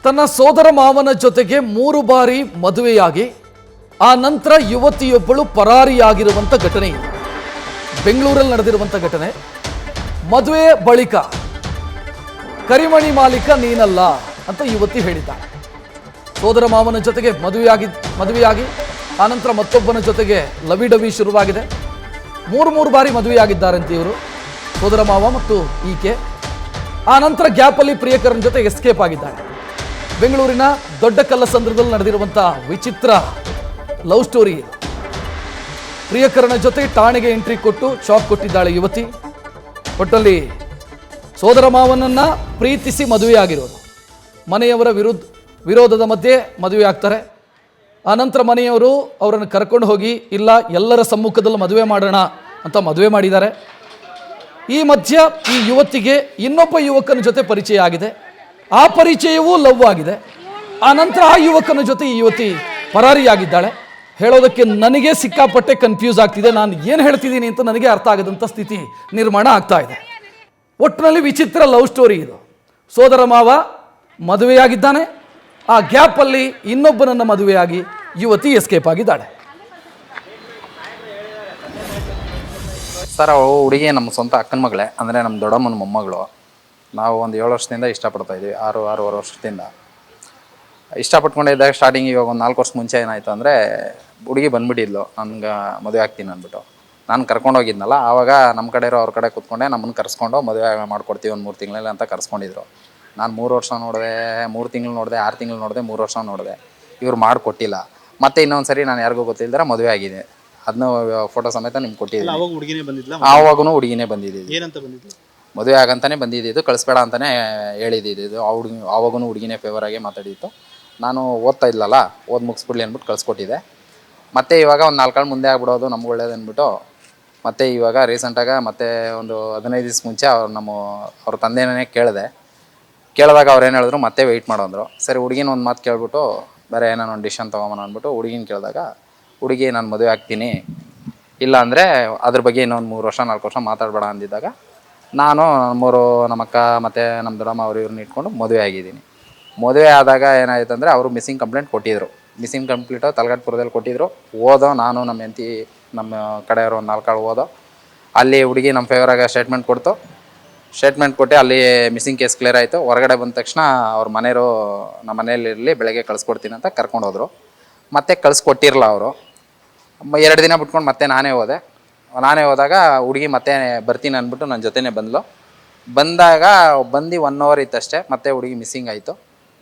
ತನ್ನ ಸೋದರ ಮಾವನ ಜೊತೆಗೆ 3 ಬಾರಿ ಮದುವೆಯಾಗಿ ಆ ನಂತರ ಯುವತಿಯೊಬ್ಬಳು ಪರಾರಿಯಾಗಿರುವಂಥ ಘಟನೆ ಇದೆ. ಬೆಂಗಳೂರಲ್ಲಿ ನಡೆದಿರುವಂಥ ಘಟನೆ. ಮದುವೆ ಬಳಿಕ ಕರಿಮಣಿ ಮಾಲೀಕ ನೀನಲ್ಲ ಅಂತ ಯುವತಿ ಹೇಳಿದ್ದಾಳೆ. ಸೋದರ ಮಾವನ ಜೊತೆಗೆ ಮದುವೆಯಾಗಿ ಆನಂತರ ಮತ್ತೊಬ್ಬನ ಜೊತೆಗೆ ಲವಿಡವಿ ಶುರುವಾಗಿದೆ. 3 ಬಾರಿ ಮದುವೆಯಾಗಿದ್ದಾರಂತೆ ಇವರು, ಸೋದರ ಮಾವ ಮತ್ತು ಈಕೆ. ಆ ನಂತರ ಗ್ಯಾಪಲ್ಲಿ ಪ್ರಿಯಕರನ ಜೊತೆ ಎಸ್ಕೇಪ್ ಆಗಿದ್ದಾರೆ. ಬೆಂಗಳೂರಿನ ದೊಡ್ಡ ಕಲ್ಲಸಂದ್ರದಲ್ಲಿ ನಡೆದಿರುವಂಥ ವಿಚಿತ್ರ ಲವ್ ಸ್ಟೋರಿ ಇದು. ಪ್ರಿಯಕರನ ಜೊತೆ ಠಾಣೆಗೆ ಎಂಟ್ರಿ ಕೊಟ್ಟು ಶಾಕ್ ಕೊಟ್ಟಿದ್ದಾಳೆ ಯುವತಿ. ಒಟ್ಟಲ್ಲಿ ಸೋದರ ಮಾವನನ್ನ ಪ್ರೀತಿಸಿ ಮದುವೆಯಾಗಿರೋದು. ಮನೆಯವರ ವಿರೋಧದ ಮಧ್ಯೆ ಮದುವೆ ಆಗ್ತಾರೆ. ಆನಂತರ ಮನೆಯವರು ಅವರನ್ನು ಕರ್ಕೊಂಡು ಹೋಗಿ ಇಲ್ಲ ಎಲ್ಲರ ಸಮ್ಮುಖದಲ್ಲಿ ಮದುವೆ ಮಾಡೋಣ ಅಂತ ಮದುವೆ ಮಾಡಿದ್ದಾರೆ. ಈ ಮಧ್ಯ ಈ ಯುವತಿಗೆ ಇನ್ನೊಬ್ಬ ಯುವಕನ ಜೊತೆ ಪರಿಚಯ ಆಗಿದೆ. ಆ ಪರಿಚಯವೂ ಲವ್ ಆಗಿದೆ. ಆನಂತರ ಆ ಯುವಕನ ಜೊತೆ ಈ ಯುವತಿ ಪರಾರಿಯಾಗಿದ್ದಾಳೆ. ಹೇಳೋದಕ್ಕೆ ನನಗೆ ಸಿಕ್ಕಾಪಟ್ಟೆ ಕನ್ಫ್ಯೂಸ್ ಆಗ್ತಿದೆ. ನಾನು ಏನು ಹೇಳ್ತಿದ್ದೀನಿ ಅಂತ ನನಗೆ ಅರ್ಥ ಆಗದಂಥ ಸ್ಥಿತಿ ನಿರ್ಮಾಣ ಆಗ್ತಾ ಇದೆ. ಒಟ್ಟಿನಲ್ಲಿ ವಿಚಿತ್ರ ಲವ್ ಸ್ಟೋರಿ ಇದು. ಸೋದರ ಮಾವ ಮದುವೆಯಾಗಿದ್ದಾನೆ, ಆ ಗ್ಯಾಪಲ್ಲಿ ಇನ್ನೊಬ್ಬನನ್ನು ಮದುವೆಯಾಗಿ ಯುವತಿ ಎಸ್ಕೇಪ್ ಆಗಿದ್ದಾಳೆ. ಸರ್, ಅವಳು ಹುಡುಗಿ ನಮ್ಮ ಸ್ವಂತ ಅಕ್ಕನ ಮಗಳೇ, ಅಂದರೆ ನಮ್ಮ ದೊಡ್ಡಮ್ಮನ ಮೊಮ್ಮಗಳು. ನಾವು ಒಂದು 7 ವರ್ಷದಿಂದ ಇಷ್ಟಪಡ್ತಾ ಇದ್ವಿ, 6-6.5 ವರ್ಷದಿಂದ ಇಷ್ಟಪಟ್ಕೊಂಡಿದ್ದಾಗ ಸ್ಟಾರ್ಟಿಂಗ್. ಇವಾಗ ಒಂದು 4 ವರ್ಷ ಮುಂಚೆ ಏನಾಯಿತು ಅಂದರೆ, ಹುಡುಗಿ ಬಂದುಬಿಟ್ಟಿದ್ಲು ನನಗೆ ಮದುವೆ ಆಗ್ತೀನಿ ಅಂದ್ಬಿಟ್ಟು. ನಾನು ಕರ್ಕೊಂಡೋಗಿದ್ನಲ್ಲ, ಆವಾಗ ನಮ್ಮ ಕಡೆಯವರು ಅವ್ರ ಕಡೆ ಕೂತ್ಕೊಂಡೆ ನಮ್ಮನ್ನು ಕರೆಸ್ಕೊಂಡು ಮದುವೆ ಮಾಡ್ಕೊಡ್ತೀವಿ ಒಂದು 3 ತಿಂಗಳಲ್ಲಿ ಅಂತ ಕರೆಸ್ಕೊಂಡಿದ್ರು. ನಾನು 3 ವರ್ಷ ನೋಡಿದೆ, 3 ತಿಂಗಳು ನೋಡಿದೆ, 6 ತಿಂಗಳು ನೋಡಿದೆ, 3 ವರ್ಷ ನೋಡಿದೆ. ಇವ್ರು ಮಾಡಿಕೊಟ್ಟಿಲ್ಲ. ಮತ್ತೆ ಇನ್ನೊಂದು ಸರಿ ನಾನು ಯಾರಿಗೂ ಗೊತ್ತಿಲ್ಲದ್ರೆ ಮದುವೆ ಆಗಿದೆ. ಅದನ್ನ ಫೋಟೋ ಸಮೇತ ನಿಮ್ಗೆ ಕೊಟ್ಟಿದ್ದೀನಿ. ಆವಾಗೂ ಹುಡುಗಿನೇ ಬಂದಿದ್ದು, ಮದುವೆ ಆಗಂತಾನೆ ಬಂದಿದ್ದು, ಕಳಿಸ್ಬೇಡ ಅಂತಾನೆ ಹೇಳಿದ್ದು. ಆವಾಗೂ ಹುಡುಗಿನೇ ಫೇವರ್ ಆಗಿ ಮಾತಾಡಿತ್ತು. ನಾನು ಓದ್ತಾ ಇಲ್ಲಲ್ಲ, ಮುಗಿಸ್ಬಿಡ್ಲಿ ಅಂದ್ಬಿಟ್ಟು ಕಳಿಸ್ಕೊಟ್ಟಿದ್ದೆ. ಮತ್ತೆ ಇವಾಗ ಒಂದು 4 ಮುಂದೆ ಆಗ್ಬಿಡೋದು ನಮ್ಗೆ ಒಳ್ಳೇದು ಅಂದ್ಬಿಟ್ಟು ಮತ್ತೆ ಇವಾಗ ರೀಸೆಂಟಾಗಿ ಮತ್ತೆ ಒಂದು 15 ದಿವಸ ಮುಂಚೆ ಅವ್ರ ತಂದೆನೇ ಕೇಳಿದಾಗ ಅವ್ರು ಏನು ಹೇಳಿದ್ರು, ಮತ್ತೆ ವೆಯ್ಟ್ ಮಾಡೋಂದ್ರು. ಸರಿ, ಹುಡುಗಿನ ಒಂದು ಮಾತು ಕೇಳ್ಬಿಟ್ಟು ಬೇರೆ ಏನೋ ಒಂದು ಡಿಸಿಷನ್ ತೊಗೊಂಬೋಣ ಅಂದ್ಬಿಟ್ಟು ಹುಡುಗಿನ ಕೇಳಿದಾಗ, ಹುಡುಗಿ ನಾನು ಮದುವೆ ಆಗ್ತೀನಿ, ಇಲ್ಲ ಅಂದರೆ ಅದ್ರ ಬಗ್ಗೆ ಇನ್ನೊಂದು 3 ವರ್ಷ 4 ವರ್ಷ ಮಾತಾಡಬೇಡ ಅಂದಿದ್ದಾಗ ನಾನು ನಮ್ಮ ಅಕ್ಕ ಮತ್ತು ನಮ್ಮ ದೊಡ್ಡಮ್ಮ ಇವ್ರನ್ನ ಇಟ್ಕೊಂಡು ಮದುವೆ ಆಗಿದ್ದೀನಿ. ಮದುವೆ ಆದಾಗ ಏನಾಯ್ತು ಅಂದರೆ, ಅವರು ಮಿಸ್ಸಿಂಗ್ ಕಂಪ್ಲೇಂಟ್ ಕೊಟ್ಟಿದ್ರು. ಮಿಸ್ಸಿಂಗ್ ಕಂಪ್ಲೇಂಟು ತಲಗಟ್ಟಪುರದಲ್ಲಿ ಕೊಟ್ಟಿದ್ರು. ನಾನು ನಮ್ಮ ಹೆಂಡತಿ ನಮ್ಮ ಕಡೆಯವರು ಒಂದು 4 ಓದೋ. ಅಲ್ಲಿ ಹುಡುಗಿ ನಮ್ಮ ಫೇವರಾಗ ಸ್ಟೇಟ್ಮೆಂಟ್ ಕೊಟ್ಟು ಅಲ್ಲಿ ಮಿಸ್ಸಿಂಗ್ ಕೇಸ್ ಕ್ಲಿಯರ್ ಆಯಿತು. ಹೊರಗಡೆ ಬಂದ ತಕ್ಷಣ ಅವ್ರ ಮನೆಯವರು ನಮ್ಮ ಮನೆಯಲ್ಲಿರಲಿ, ಬೆಳಗ್ಗೆ ಕಳಿಸ್ಕೊಡ್ತೀನಿ ಅಂತ ಕರ್ಕೊಂಡು ಹೋದರು. ಮತ್ತೆ ಕಳಿಸ್ಕೊಟ್ಟಿರಲ್ಲ ಅವರು. 2 ದಿನ ಬಿಟ್ಕೊಂಡು ಮತ್ತೆ ನಾನೇ ಹೋದಾಗ ಹುಡುಗಿ ಮತ್ತೆ ಬರ್ತೀನಿ ಅಂದ್ಬಿಟ್ಟು ನನ್ನ ಜೊತೆನೇ ಬಂದಾಗ 1 ಅವರ್ ಇತ್ತಷ್ಟೇ. ಮತ್ತೆ ಹುಡುಗಿ ಮಿಸ್ಸಿಂಗ್ ಆಯಿತು.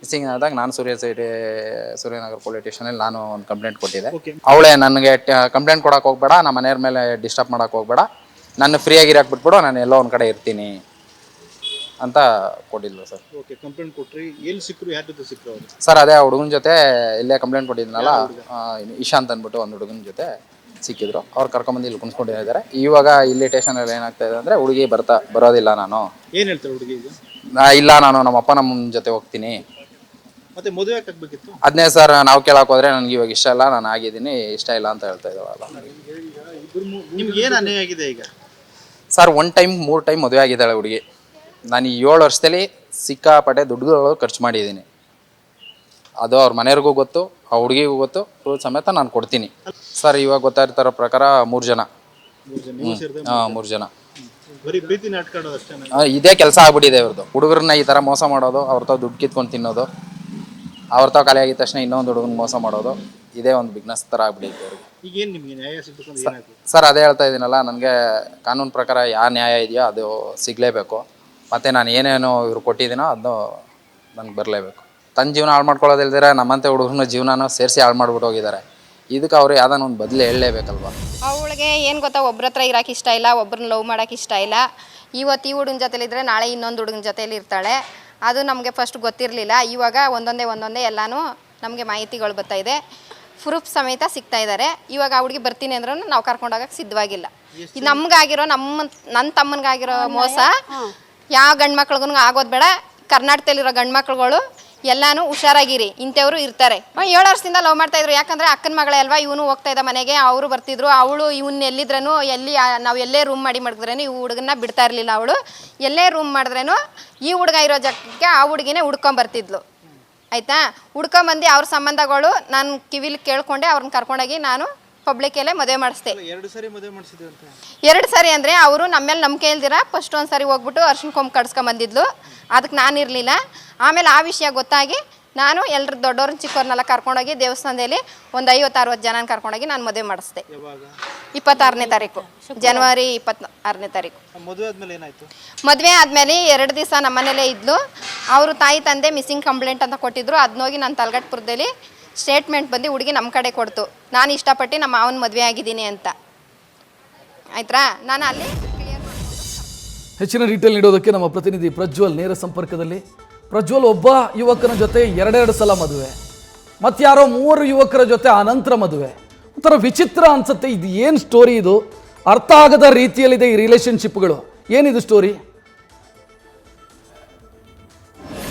ಮಿಸ್ಸಿಂಗ್ ಆದಾಗ ನಾನು ಸೂರ್ಯನಗರ ಪೊಲೀಸ್ ಸ್ಟೇಷನಲ್ಲಿ ನಾನು ಒಂದು ಕಂಪ್ಲೇಂಟ್ ಕೊಟ್ಟಿದ್ದೆ. ಅವಳೇ ನನಗೆ ಕಂಪ್ಲೇಂಟ್ ಕೊಡೋಕೆ ಹೋಗ್ಬೇಡ, ನಮ್ಮ ಮನೆಯವ್ರ ಮೇಲೆ ಡಿಸ್ಟರ್ಬ್ ಮಾಡೋಕೆ ಹೋಗ್ಬೇಡ, ನನ್ನ ಫ್ರೀಯಾಗಿರೋಕೆ ಬಿಟ್ಬಿಡು, ನಾನು ಎಲ್ಲೋ ಒಂದು ಕಡೆ ಇರ್ತೀನಿ ಅಂತ ಕೊಟ್ಟಿದ್ಲು ಸರ್. ಕಂಪ್ಲೇಂಟ್ ಕೊಟ್ರಿ, ಎಲ್ಲಿ ಸಿಕ್ಕರು, ಯಾರ ಜೊತೆ ಸಿಕ್ಕರು ಅವರು? ಸರ್, ಅದೇ ಹುಡುಗನ ಜೊತೆ ಇಲ್ಲೇ ಕಂಪ್ಲೇಂಟ್ ಕೊಟ್ಟಿದ್ನಲ್ಲ, ಇಶಾಂತ್ ಅಂದ್ಬಿಟ್ಟು ಒಂದು ಹುಡುಗನ ಜೊತೆ ಸಿಕ್ಕಿದ್ರು. ಅವ್ರು ಕರ್ಕೊಂಬಂದು ಇಲ್ಲಿ ಕುಣಿಸ್ಕೊಂಡಿದ್ದಾರೆ. ಇವಾಗ ಇಲ್ಲಿ ಸ್ಟೇಷನಲ್ಲಿ ಏನಾಗ್ತಾ ಇದೆ ಅಂದರೆ, ಹುಡುಗಿ ಬರೋದಿಲ್ಲ. ನಾನು ಏನು ಹೇಳ್ತಾರೆ ಹುಡುಗಿ? ಇಲ್ಲ, ನಾನು ನಮ್ಮ ಅಪ್ಪ ನಮ್ಮ ಜೊತೆ ಹೋಗ್ತೀನಿ. ಮತ್ತೆ ಮದುವೆ ಆಗಬೇಕಿತ್ತು. ಅದನ್ನೇ ಸರ್ ನಾವು ಕೇಳಕ್ಕೆ ಹೋದ್ರೆ, ನನಗೆ ಇವಾಗ ಇಷ್ಟ ಇಲ್ಲ, ನಾನು ಆಗಿದ್ದೀನಿ, ಇಷ್ಟ ಇಲ್ಲ ಅಂತ ಹೇಳ್ತಾ ಇದ್ದಾವಲ್ಲ. ನಿಮ್ಗೆ ಏನು ಅನ್ಯಾಯ ಆಗಿದೆ ಈಗ? ಸರ್, 3 ಟೈಮ್ ಮದುವೆ ಆಗಿದ್ದಾಳೆ ಹುಡುಗಿ. ನಾನು ಈ 7 ವರ್ಷದಲ್ಲಿ ಸಿಕ್ಕಾಪಟ್ಟೆ ದುಡ್ಡುಗಳು ಖರ್ಚು ಮಾಡಿದ್ದೀನಿ. ಅದು ಅವ್ರ ಮನೆಯವ್ರಿಗೂ ಗೊತ್ತು, ಆ ಹುಡುಗಿಗೂ ಗೊತ್ತು. ಪ್ರೂಫ್ ಸಮೇತ ನಾನು ಕೊಡ್ತೀನಿ. ಸರ್, ಇವಾಗ ಗೊತ್ತಾಗಿರ್ತಾರೋ ಪ್ರಕಾರ 3 ಜನ. 3 ಜನ ಇದೇ ಕೆಲಸ ಆಗ್ಬಿಟ್ಟಿದೆ ಇವ್ರದ್ದು. ಹುಡುಗರನ್ನ ಈ ಥರ ಮೋಸ ಮಾಡೋದು, ಅವ್ರ ತಾವು ದುಡ್ಡು ಕಿತ್ಕೊಂಡು ತಿನ್ನೋದು, ಅವ್ರ ತಾವು ಖಾಲಿ ಆಗಿದ ತಕ್ಷಣ ಇನ್ನೊಂದು ಹುಡುಗನ ಮೋಸ ಮಾಡೋದು, ಇದೇ ಒಂದು ಬಿಗ್ನೆಸ್ ಥರ ಆಗ್ಬಿಟ್ಟಿದೆ ಅವ್ರಿಗೆ. ಸರ್, ಅದೇ ಹೇಳ್ತಾ ಇದ್ದೀನಲ್ಲ, ನನಗೆ ಕಾನೂನು ಪ್ರಕಾರ ಯಾವ ನ್ಯಾಯ ಇದೆಯೋ ಅದು ಸಿಗಲೇಬೇಕು. ಮತ್ತು ನಾನು ಏನೇನು ಇವ್ರು ಕೊಟ್ಟಿದ್ದೀನೋ ಅದು ನನಗೆ ಬರಲೇಬೇಕು. ತನ್ನ ಜೀವನ ಹಾಳು ಮಾಡ್ಕೊಳ್ಳೋದಿಲ್ದಿರ ನಮ್ಮಂತೆ ಹುಡುಗನ ಜೀವನನೂ ಸೇರಿಸಿ ಹಾಳು ಮಾಡ್ಬಿಟ್ಟು ಹೋಗಿದ್ದಾರೆ. ಇದಕ್ಕೆ ಅವರು ಯಾವ್ದಾನ ಒಂದು ಬದಲು ಹೇಳಲೇಬೇಕಲ್ವ? ಅವಳಿಗೆ ಏನು ಗೊತ್ತಾ, ಒಬ್ಬರ ಹತ್ರ ಇರೋಕೆ ಇಷ್ಟ ಇಲ್ಲ, ಒಬ್ಬರನ್ನ ಲವ್ ಮಾಡೋಕೆ ಇಷ್ಟ ಇಲ್ಲ. ಇವತ್ತು ಈ ಹುಡುಗನ ಜೊತೆಲಿದ್ದರೆ ನಾಳೆ ಇನ್ನೊಂದು ಹುಡುಗನ ಜೊತೆಲಿ ಇರ್ತಾಳೆ. ಅದು ನಮಗೆ ಫಸ್ಟ್ ಗೊತ್ತಿರಲಿಲ್ಲ. ಇವಾಗ ಒಂದೊಂದೇ ಎಲ್ಲನೂ ನಮಗೆ ಮಾಹಿತಿಗಳು ಬರ್ತಾಯಿದೆ. ಪ್ರೂಫ್ ಸಮೇತ ಸಿಗ್ತಾ ಇದ್ದಾರೆ. ಇವಾಗ ಆ ಹುಡುಗಿ ಬರ್ತೀನಿ ಅಂದ್ರೂ ನಾವು ಕರ್ಕೊಂಡೋಗಕ್ಕೆ ಸಿದ್ಧವಾಗಿಲ್ಲ. ಇದು ನಮಗಾಗಿರೋ ನನ್ನ ತಮ್ಮನಿಗಾಗಿರೋ ಮೋಸ ಯಾವ ಗಂಡು ಮಕ್ಳಿಗೂ ಆಗೋದು ಬೇಡ. ಕರ್ನಾಟಕದಲ್ಲಿರೋ ಗಂಡು ಮಕ್ಳುಗಳು ಎಲ್ಲಾನು ಹುಷಾರಾಗಿರಿ, ಇಂಥವ್ರು ಇರ್ತಾರೆ. 7 ವರ್ಷದಿಂದ ಲವ್ ಮಾಡ್ತಾ ಇದ್ರು. ಯಾಕಂದರೆ ಅಕ್ಕನ ಮಗಳೇ ಅಲ್ವಾ, ಇವನು ಹೋಗ್ತಾ ಇದ್ದ ಮನೆಗೆ, ಅವರು ಬರ್ತಿದ್ರು. ಅವಳು ಇವನ್ನ ಎಲ್ಲಿದ್ರೂ, ನಾವು ಎಲ್ಲೇ ರೂಮ್ ಮಾಡಿದ್ರೇನು ಈ ಹುಡುಗನ್ನ ಬಿಡ್ತಾ ಇರಲಿಲ್ಲ. ಅವಳು ಎಲ್ಲೇ ರೂಮ್ ಮಾಡಿದ್ರೇನು ಈ ಹುಡುಗ ಇರೋ ಜಾಗಕ್ಕೆ ಆ ಹುಡುಗಿನೇ ಹುಡ್ಕೊಂಬರ್ತಿದ್ಲು. ಆಯಿತಾ. ಹುಡ್ಕೊಂಬಂದು ಅವ್ರ ಸಂಬಂಧಗಳು ನಾನು ಕಿವಿಲಿ ಕೇಳ್ಕೊಂಡೆ ಅವ್ರನ್ನ ಕರ್ಕೊಂಡೋಗಿ ನಾನು ಪಬ್ಲಿಕಲ್ಲೇ ಮದುವೆ ಮಾಡಿಸ್ದೆ. 2 ಸರಿ ಮದುವೆ ಮಾಡಿಸಿದ್ರಿ ಅಂತ? 2 ಸರಿ ಅಂದರೆ ಅವರು ನಮ್ಮ ಮೇಲೆ ನಂಬಿಕೆ ಇಲ್ದಿರ ಫಸ್ಟ್ ಒಂದು ಸರಿ ಹೋಗ್ಬಿಟ್ಟು ಅರ್ಶಿನ ಕೊಂಬು ಕಡ್ಸ್ಕೊಂಬಂದಿದ್ಲು, ಅದಕ್ಕೆ ನಾನು ಇರಲಿಲ್ಲ. ಆಮೇಲೆ ಆ ವಿಷಯ ಗೊತ್ತಾಗಿ ನಾನು ಎಲ್ಲರೂ ದೊಡ್ಡವ್ರನ್ನ ಚಿಕ್ಕವ್ರನ್ನೆಲ್ಲ ಕರ್ಕೊಂಡೋಗಿ ದೇವಸ್ಥಾನದಲ್ಲಿ ಒಂದು 50-60 ಜನನ ಕರ್ಕೊಂಡೋಗಿ ನಾನು ಮದುವೆ ಮಾಡಿಸ್ದೆ. 26ನೇ ತಾರೀಕು, ಜನವರಿ 26ನೇ ತಾರೀಕು. ಮದುವೆ ಆದ್ಮೇಲೆ ಏನಾಯ್ತು? ಮದುವೆ ಆದಮೇಲೆ 2 ದಿವಸ ನಮ್ಮ ಮನೇಲೇ ಇದ್ಲು. ಅವರು ತಾಯಿ ತಂದೆ ಮಿಸ್ಸಿಂಗ್ ಕಂಪ್ಲೇಂಟ್ ಅಂತ ಕೊಟ್ಟಿದ್ರು. ಅದನ್ನೋಗಿ ನಾನು ತಲಗಟ್ಪುರದಲ್ಲಿ ಸ್ಟೇಟ್ಮೆಂಟ್ ಬಂದು ಹುಡುಗಿ ನಮ್ಮ ಕಡೆ ಕೊಡ್ತು, ನಾನು ಇಷ್ಟಪಟ್ಟು ನಮ್ಮ ಮಾವನ ಮದುವೆ ಆಗಿದ್ದೀನಿ ಅಂತ. ಆಯ್ತಾ, ನಾನು ಅಲ್ಲಿ ಕ್ಲಿಯರ್ ಮಾಡ್ಕೊಂಡು ಹೆಚ್ಚಿನ ಡೀಟೇಲ್ ನೀಡೋದಕ್ಕೆ ನಮ್ಮ ಪ್ರತಿನಿಧಿ ಪ್ರಜ್ವಲ್ ನೇರ ಸಂಪರ್ಕದಲ್ಲಿ. ಪ್ರಜ್ವಲ್, ಒಬ್ಬ ಯುವಕನ ಜೊತೆ 2 ಸಲ ಮದುವೆ, ಮತ್ತಾರೋ 3 ಯುವಕರ ಜೊತೆ ಅನಂತರ ಮದುವೆ. ಒಂಥರ ವಿಚಿತ್ರ ಅನ್ಸುತ್ತೆ. ಇದು ಏನು ಸ್ಟೋರಿ? ಇದು ಅರ್ಥ ಆಗದ ರೀತಿಯಲ್ಲಿದೆ ಈ ರಿಲೇಷನ್ಶಿಪ್ಗಳು. ಏನಿದು ಸ್ಟೋರಿ?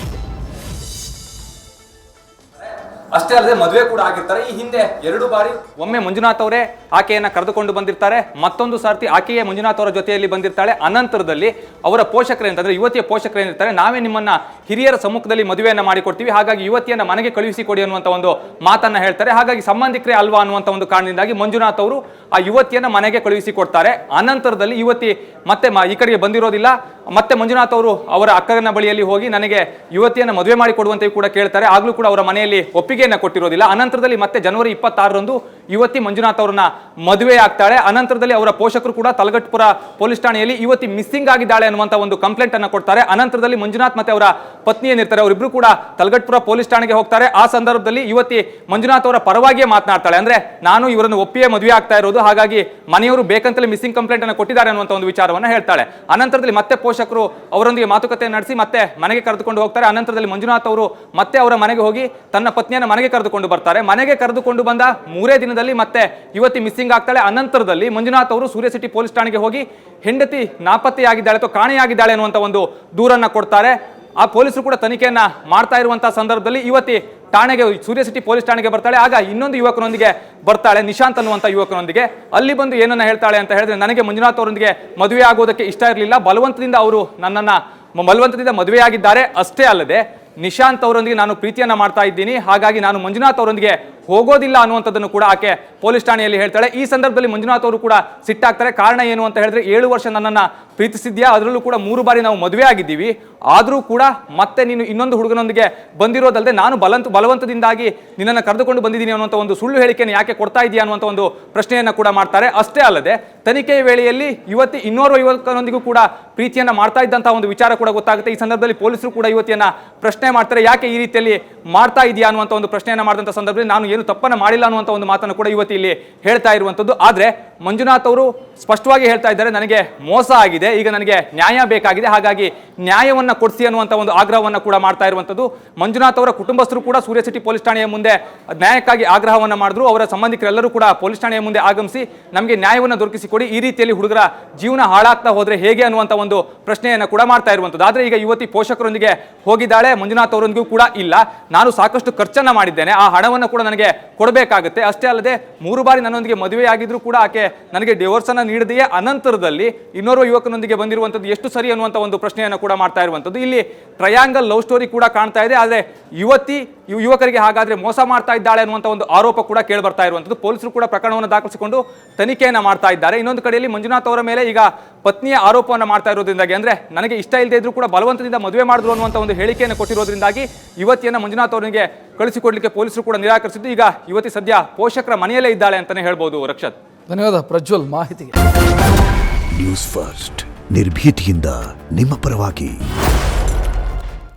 ಅಷ್ಟೇ ಅಲ್ಲದೆ ಮದುವೆ ಕೂಡ ಆಗಿರ್ತಾರೆ. ಈ ಹಿಂದೆ 2 ಬಾರಿ, ಒಮ್ಮೆ ಮಂಜುನಾಥ್ ಅವರೇ ಆಕೆಯನ್ನ ಕರೆದುಕೊಂಡು ಬಂದಿರ್ತಾರೆ, ಮತ್ತೊಂದು ಸಾರ್ತಿ ಆಕೆಯೇ ಮಂಜುನಾಥ್ ಅವರ ಜೊತೆಯಲ್ಲಿ ಬಂದಿರ್ತಾಳೆ. ಅನಂತರದಲ್ಲಿ ಅವರ ಪೋಷಕರೇನಂತಂದ್ರೆ ಯುವತಿಯ ಪೋಷಕರೇನಿರ್ತಾರೆ, ನಾವೇ ನಿಮ್ಮನ್ನ ಹಿರಿಯರ ಸಮ್ಮುಖದಲ್ಲಿ ಮದುವೆಯನ್ನ ಮಾಡಿಕೊಡ್ತೀವಿ, ಹಾಗಾಗಿ ಯುವತಿಯನ್ನ ಮನೆಗೆ ಕಳುಹಿಸಿಕೊಡಿ ಅನ್ನುವಂಥ ಒಂದು ಮಾತನ್ನ ಹೇಳ್ತಾರೆ. ಹಾಗಾಗಿ ಸಂಬಂಧಿಕರೇ ಅಲ್ವಾ ಅನ್ನುವಂಥ ಒಂದು ಕಾರಣದಿಂದಾಗಿ ಮಂಜುನಾಥ್ ಅವರು ಆ ಯುವತಿಯನ್ನ ಮನೆಗೆ ಕಳುಹಿಸಿಕೊಡ್ತಾರೆ. ಅನಂತರದಲ್ಲಿ ಯುವತಿ ಮತ್ತೆ ಈ ಕಡೆಗೆ ಬಂದಿರೋದಿಲ್ಲ. ಮತ್ತೆ ಮಂಜುನಾಥ್ ಅವರು ಅವರ ಅಕ್ಕನ ಬಳಿಯಲ್ಲಿ ಹೋಗಿ ನನಗೆ ಯುವತಿಯನ್ನು ಮದುವೆ ಮಾಡಿ ಕೊಡುವಂತೆ ಕೂಡ ಕೇಳ್ತಾರೆ. ಆಗ್ಲೂ ಕೂಡ ಅವರ ಮನೆಯಲ್ಲಿ ಒಪ್ಪಿಗೆಯನ್ನ ಕೊಟ್ಟಿರೋದಿಲ್ಲ. ಅನಂತರದಲ್ಲಿ ಮತ್ತೆ ಜನವರಿ 26ರಂದು ಯುವತಿ ಮಂಜುನಾಥ್ ಅವರನ್ನ ಮದುವೆ ಆಗ್ತಾಳೆ. ಅನಂತರದಲ್ಲಿ ಅವರ ಪೋಷಕರು ಕೂಡ ತಲಗಟ್ಪುರ ಪೊಲೀಸ್ ಠಾಣೆಯಲ್ಲಿ ಯುವತಿ ಮಿಸ್ಸಿಂಗ್ ಆಗಿದ್ದಾಳೆ ಅನ್ನುವಂತ ಒಂದು ಕಂಪ್ಲೇಂಟ್ ಅನ್ನ ಕೊಡ್ತಾರೆ. ಅನಂತರದಲ್ಲಿ ಮಂಜುನಾಥ್ ಮತ್ತೆ ಅವರ ಪತ್ನಿ ಏನಿರ್ತಾರೆ ಅವರಿಬ್ರು ಕೂಡ ತಲಗಟ್ಪುರ ಪೊಲೀಸ್ ಠಾಣೆಗೆ ಹೋಗ್ತಾರೆ. ಆ ಸಂದರ್ಭದಲ್ಲಿ ಯುವತಿ ಮಂಜುನಾಥ್ ಅವರ ಪರವಾಗಿಯೇ ಮಾತನಾಡ್ತಾಳೆ. ಅಂದ್ರೆ ನಾನು ಇವರನ್ನು ಒಪ್ಪಿಯೇ ಮದುವೆ ಆಗ್ತಾ ಇರೋದು, ಹಾಗಾಗಿ ಮನೆಯವರು ಬೇಕಂತಲೇ ಮಿಸ್ಸಿಂಗ್ ಕಂಪ್ಲೇಂಟ್ ಅನ್ನು ಕೊಟ್ಟಿದ್ದಾರೆ ಅನ್ನುವಂತ ಒಂದು ವಿಚಾರವನ್ನ ಹೇಳ್ತಾಳೆ. ಅನಂತರದಲ್ಲಿ ಮತ್ತೆ ಪೋಷಕರು ಅವರೊಂದಿಗೆ ಮಾತುಕತೆ ನಡೆಸಿ ಮತ್ತೆ ಮನೆಗೆ ಕರೆದುಕೊಂಡು ಹೋಗ್ತಾರೆ. ಅನಂತರದಲ್ಲಿ ಮಂಜುನಾಥ್ ಅವರು ಮತ್ತೆ ಅವರ ಮನೆಗೆ ಹೋಗಿ ತನ್ನ ಪತ್ನಿಯನ್ನ ಮನೆಗೆ ಕರೆದುಕೊಂಡು ಬರ್ತಾರೆ. ಮನೆಗೆ ಕರೆದುಕೊಂಡು ಬಂದ 3 ದಿನದಲ್ಲಿ ಮತ್ತೆ ಯುವತಿ ಮಿಸ್ಸಿಂಗ್ ಆಗ್ತಾಳೆ. ಅನಂತರದಲ್ಲಿ ಮಂಜುನಾಥ್ ಅವರು ಸೂರ್ಯ ಸಿಟಿ ಪೊಲೀಸ್ ಠಾಣೆಗೆ ಹೋಗಿ ಹೆಂಡತಿ ನಾಪತ್ತೆಯಾಗಿದ್ದಾಳೆ ಅಥವಾ ಕಾಣೆಯಾಗಿದ್ದಾಳೆ ಅನ್ನುವಂತ ಒಂದು ದೂರನ್ನ ಕೊಡ್ತಾರೆ. ಆ ಪೊಲೀಸರು ಕೂಡ ತನಿಖೆಯನ್ನ ಮಾಡ್ತಾ ಇರುವಂತಹ ಸಂದರ್ಭದಲ್ಲಿ ಯುವತಿ ಠಾಣೆಗೆ, ಸೂರ್ಯ ಸಿಟಿ ಪೊಲೀಸ್ ಠಾಣೆಗೆ ಬರ್ತಾಳೆ. ಆಗ ಇನ್ನೊಂದು ಯುವಕನೊಂದಿಗೆ ಬರ್ತಾಳೆ, ನಿಶಾಂತ್ ಅನ್ನುವಂಥ ಯುವಕನೊಂದಿಗೆ. ಅಲ್ಲಿ ಬಂದು ಏನನ್ನ ಹೇಳ್ತಾಳೆ ಅಂತ ಹೇಳಿದ್ರೆ, ನನಗೆ ಮಂಜುನಾಥ್ ಅವರೊಂದಿಗೆ ಮದುವೆ ಆಗೋದಕ್ಕೆ ಇಷ್ಟ ಇರಲಿಲ್ಲ, ಬಲವಂತದಿಂದ ಅವರು ನನ್ನನ್ನ ಬಲವಂತದಿಂದ ಮದುವೆಯಾಗಿದ್ದಾರೆ. ಅಷ್ಟೇ ಅಲ್ಲದೆ ನಿಶಾಂತ್ ಅವರೊಂದಿಗೆ ನಾನು ಪ್ರೀತಿಯನ್ನ ಮಾಡ್ತಾ ಇದ್ದೀನಿ, ಹಾಗಾಗಿ ನಾನು ಮಂಜುನಾಥ್ ಅವರೊಂದಿಗೆ ಹೋಗೋದಿಲ್ಲ ಅನ್ನುವಂಥದ್ದನ್ನು ಕೂಡ ಆಕೆ ಪೊಲೀಸ್ ಠಾಣೆಯಲ್ಲಿ ಹೇಳ್ತಾಳೆ. ಈ ಸಂದರ್ಭದಲ್ಲಿ ಮಂಜುನಾಥ್ ಅವರು ಕೂಡ ಸಿಟ್ಟಾಗ್ತಾರೆ. ಕಾರಣ ಏನು ಅಂತ ಹೇಳಿದ್ರೆ, 7 ವರ್ಷ ನನ್ನನ್ನ ಪ್ರೀತಿಸಿದ್ಯಾ, ಅದರಲ್ಲೂ ಕೂಡ 3 ಬಾರಿ ನಾವು ಮದುವೆ ಆಗಿದ್ದೀವಿ, ಆದರೂ ಕೂಡ ಮತ್ತೆ ನೀನು ಇನ್ನೊಂದು ಹುಡುಗನೊಂದಿಗೆ ಬಂದಿರೋದಲ್ಲದೆ ನಾನು ಬಲವಂತದಿಂದಾಗಿ ನಿನ್ನನ್ನು ಕರೆದುಕೊಂಡು ಬಂದಿದ್ದೀನಿ ಅನ್ನುವಂಥ ಒಂದು ಸುಳ್ಳು ಹೇಳಿಕೆಯನ್ನು ಯಾಕೆ ಕೊಡ್ತಾ ಇದೆಯಾ ಅನ್ನುವಂಥ ಒಂದು ಪ್ರಶ್ನೆಯನ್ನು ಕೂಡ ಮಾಡ್ತಾರೆ. ಅಷ್ಟೇ ಅಲ್ಲದೆ ತನಿಖೆಯ ವೇಳೆಯಲ್ಲಿ ಯುವತಿ ಇನ್ನೋರ್ವ ಯುವಕನೊಂದಿಗೂ ಕೂಡ ಪ್ರೀತಿಯನ್ನ ಮಾಡ್ತಾ ಇದ್ದಂತಹ ಒಂದು ವಿಚಾರ ಕೂಡ ಗೊತ್ತಾಗುತ್ತೆ. ಈ ಸಂದರ್ಭದಲ್ಲಿ ಪೊಲೀಸರು ಕೂಡ ಯುವತಿಯನ್ನ ಪ್ರಶ್ನೆ ಮಾಡ್ತಾರೆ, ಯಾಕೆ ಈ ರೀತಿಯಲ್ಲಿ ಮಾಡ್ತಾ ಇದೆಯಾ ಅನ್ನುವಂಥ ಒಂದು ಪ್ರಶ್ನೆಯನ್ನ ಮಾಡಿದಂಥ ಸಂದರ್ಭದಲ್ಲಿ ನಾನು ಏನು ತಪ್ಪನ್ನ ಮಾಡಿಲ್ಲ ಅನ್ನುವಂಥ ಒಂದು ಮಾತನ್ನು ಕೂಡ ಯುವತಿ ಇಲ್ಲಿ ಹೇಳ್ತಾ ಇರುವಂಥದ್ದು. ಆದ್ರೆ ಮಂಜುನಾಥ್ ಅವರು ಸ್ಪಷ್ಟವಾಗಿ ಹೇಳ್ತಾ ಇದ್ದಾರೆ, ನನಗೆ ಮೋಸ ಆಗಿದೆ, ಈಗ ನನಗೆ ನ್ಯಾಯ ಬೇಕಾಗಿದೆ, ಹಾಗಾಗಿ ನ್ಯಾಯವನ್ನ ಕೊಡಿಸಿ ಅನ್ನುವಂಥ ಒಂದು ಆಗ್ರಹವನ್ನ ಕೂಡ ಮಾಡ್ತಾ ಇರುವಂಥದ್ದು. ಮಂಜುನಾಥ್ ಅವರ ಕುಟುಂಬಸ್ಥರು ಕೂಡ ಸೂರ್ಯ ಸಿಟಿ ಪೊಲೀಸ್ ಠಾಣೆಯ ಮುಂದೆ ನ್ಯಾಯಕ್ಕಾಗಿ ಆಗ್ರಹವನ್ನ ಮಾಡಿದ್ರು. ಅವರ ಸಂಬಂಧಿಕರೆಲ್ಲರೂ ಕೂಡ ಪೊಲೀಸ್ ಠಾಣೆಯ ಮುಂದೆ ಆಗಮಿಸಿ ನಮಗೆ ನ್ಯಾಯವನ್ನು ದೊರಕಿಸಿಕೊಡಿ, ಈ ರೀತಿಯಲ್ಲಿ ಹುಡುಗರ ಜೀವನ ಹಾಳಾಗ್ತಾ ಹೋದ್ರೆ ಹೇಗೆ ಅನ್ನುವಂಥ ಒಂದು ಪ್ರಶ್ನೆಯನ್ನ ಕೂಡ ಮಾಡ್ತಾ ಇರುವಂಥದ್ದು. ಆದ್ರೆ ಈಗ ಯುವತಿ ಪೋಷಕರೊಂದಿಗೆ ಹೋಗಿದ್ದಾಳೆ, ಮಂಜುನಾಥ್ ಅವರೊಂದಿಗೂ ಕೂಡ ಇಲ್ಲ, ನಾನು ಸಾಕಷ್ಟು ಖರ್ಚನ್ನ ಮಾಡಿದ್ದೇನೆ, ಆ ಹಣವನ್ನು ಕೂಡ ನನಗೆ ಕೊಡಬೇಕಾಗುತ್ತೆ. ಅಷ್ಟೇ ಅಲ್ಲದೆ 3 ಬಾರಿ ನನ್ನೊಂದಿಗೆ ಮದುವೆಯಾಗಿದ್ರು ಕೂಡ ಆಕೆ ನನಗೆ ಡಿವೋರ್ಸ್ ಅನ್ನ ನೀಡದೆಯೇ ಅನಂತರದಲ್ಲಿ ಇನ್ನೋರ್ವ ಯುವಕನೊಂದಿಗೆ ಬಂದಿರುವಂಥದ್ದು ಎಷ್ಟು ಸರಿ ಅನ್ನುವಂಥ ಒಂದು ಪ್ರಶ್ನೆಯನ್ನು ಕೂಡ ಮಾಡ್ತಾ ಇರುವಂಥದ್ದು. ಇಲ್ಲಿ ಟ್ರಯಾಂಗಲ್ ಲವ್ ಸ್ಟೋರಿ ಕೂಡ ಕಾಣ್ತಾ ಇದೆ. ಆದರೆ ಯುವತಿ ಯುವಕರಿಗೆ ಹಾಗಾದ್ರೆ ಮೋಸ ಮಾಡ್ತಾ ಇದ್ದಾಳೆ ಅನ್ನುವಂಥ ಒಂದು ಆರೋಪ ಕೂಡ ಕೇಳಿ ಬರ್ತಾ ಇರುವಂಥದ್ದು. ಪೊಲೀಸರು ಕೂಡ ಪ್ರಕರಣವನ್ನು ದಾಖಲಿಸಿಕೊಂಡು ತನಿಖೆಯನ್ನ ಮಾಡ್ತಾ ಇದ್ದಾರೆ. ಇನ್ನೊಂದು ಕಡೆಯಲ್ಲಿ ಮಂಜುನಾಥ್ ಅವರ ಮೇಲೆ ಈಗ ಪತ್ನಿಯ ಆರೋಪವನ್ನು ಮಾಡ್ತಾ ಇರೋದ್ರಿಂದಾಗಿ, ಅಂದ್ರೆ ನನಗೆ ಇಷ್ಟ ಇಲ್ಲದೆ ಇದ್ರೂ ಕೂಡ ಬಲವಂತದಿಂದ ಮದುವೆ ಮಾಡಿದ್ರು ಅನ್ನುವಂಥ ಒಂದು ಹೇಳಿಕೆಯನ್ನು ಕೊಟ್ಟಿರೋದ್ರಿಂದಾಗಿ ಯುವತಿಯನ್ನ ಮಂಜುನಾಥ್ ಅವರಿಗೆ ಕಳಿಸಿಕೊಡ್ಲಿಕ್ಕೆ ಪೊಲೀಸರು ಕೂಡ ನಿರಾಕರಿಸಿದ್ದು. ಈಗ ಯುವತಿ ಸದ್ಯ ಪೋಷಕರ ಮನೆಯಲ್ಲೇ ಇದ್ದಾಳೆ ಅಂತಾನೆ ಹೇಳ್ಬೋದು. ರಕ್ಷತ್, ಧನ್ಯವಾದ ಪ್ರಜ್ವಲ್ ಮಾಹಿತಿಗೆ. ನ್ಯೂಸ್ ಫಸ್ಟ್ ನಿರ್ಭೀತಿಯಿಂದ ನಿಮ್ಮ ಪರವಾಗಿ.